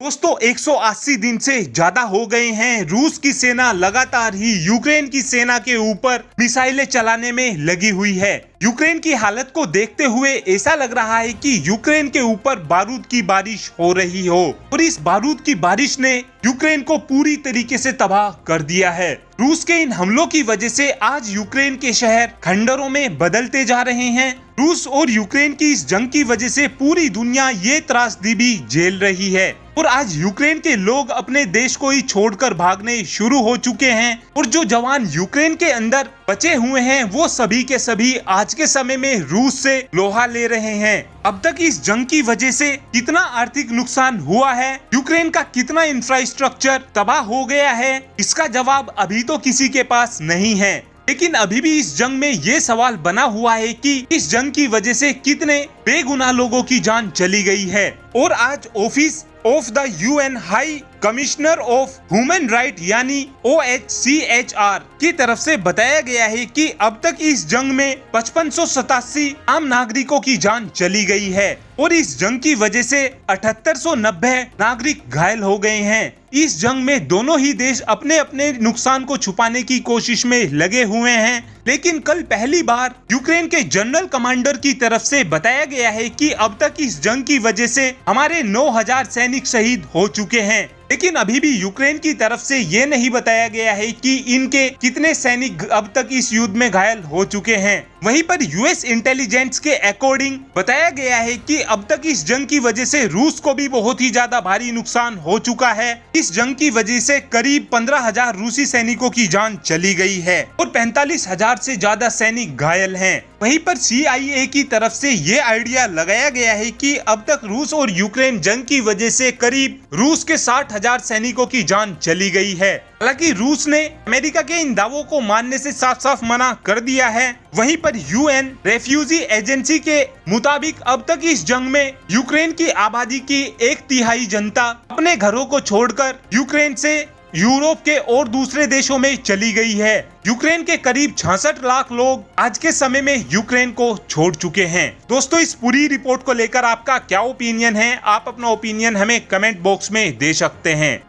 दोस्तों 180 दिन से ज्यादा हो गए हैं रूस की सेना लगातार ही यूक्रेन की सेना के ऊपर मिसाइलें चलाने में लगी हुई है। यूक्रेन की हालत को देखते हुए ऐसा लग रहा है कि यूक्रेन के ऊपर बारूद की बारिश हो रही हो और इस बारूद की बारिश ने यूक्रेन को पूरी तरीके से तबाह कर दिया है। रूस के इन हमलों की वजह से आज यूक्रेन के शहर खंडरों में बदलते जा रहे हैं। रूस और यूक्रेन की इस जंग की वजह से पूरी दुनिया ये त्रासदी भी झेल रही है और आज यूक्रेन के लोग अपने देश को ही छोड़कर भागने शुरू हो चुके हैं और जो जवान यूक्रेन के अंदर बचे हुए हैं वो सभी के सभी आज के समय में रूस से लोहा ले रहे हैं। अब तक इस जंग की वजह से कितना आर्थिक नुकसान हुआ है, यूक्रेन का कितना इंफ्रास्ट्रक्चर तबाह हो गया है, इसका जवाब अभी तो किसी के पास नहीं है। लेकिन अभी भी इस जंग में ये सवाल बना हुआ है कि इस जंग की वजह से कितने बेगुनाह लोगों की जान चली गई है। और आज office of the UN high commissioner of human right यानी OHCHR की तरफ से बताया गया है कि अब तक इस जंग में 5587 आम नागरिकों की जान चली गई है और इस जंग की वजह से 7890 नागरिक घायल हो गए हैं। इस जंग में दोनों ही देश अपने अपने नुकसान को छुपाने की कोशिश में लगे हुए हैं, लेकिन कल पहली बार यूक्रेन के जनरल कमांडर की तरफ से बताया गया है कि अब तक इस जंग की वजह से हमारे 9000 सैनिक शहीद हो चुके हैं। लेकिन अभी भी यूक्रेन की तरफ से ये नहीं बताया गया है कि इनके कितने सैनिक अब तक इस युद्ध में घायल हो चुके हैं। वहीं पर यूएस इंटेलिजेंस के अकॉर्डिंग बताया गया है कि अब तक इस जंग की वजह से रूस को भी बहुत ही ज्यादा भारी नुकसान हो चुका है। इस जंग की वजह से करीब 15,000 रूसी सैनिकों की जान चली गई है और 45,000 से ज्यादा सैनिक घायल हैं। वहीं पर CIA की तरफ से ये आइडिया लगाया गया है कि अब तक रूस और यूक्रेन जंग की वजह से करीब रूस के 60,000 सैनिकों की जान चली गई है। हालांकि रूस ने अमेरिका के इन दावों को मानने से साफ साफ मना कर दिया है। वहीं पर UN रेफ्यूजी एजेंसी के मुताबिक अब तक इस जंग में यूक्रेन की आबादी की 1/3 जनता अपने घरों को छोड़कर यूक्रेन से यूरोप के और दूसरे देशों में चली गई है। यूक्रेन के करीब 66 लाख लोग आज के समय में यूक्रेन को छोड़ चुके हैं। दोस्तों इस पूरी रिपोर्ट को लेकर आपका क्या ओपिनियन है? आप अपना ओपिनियन हमें कमेंट बॉक्स में दे सकते हैं।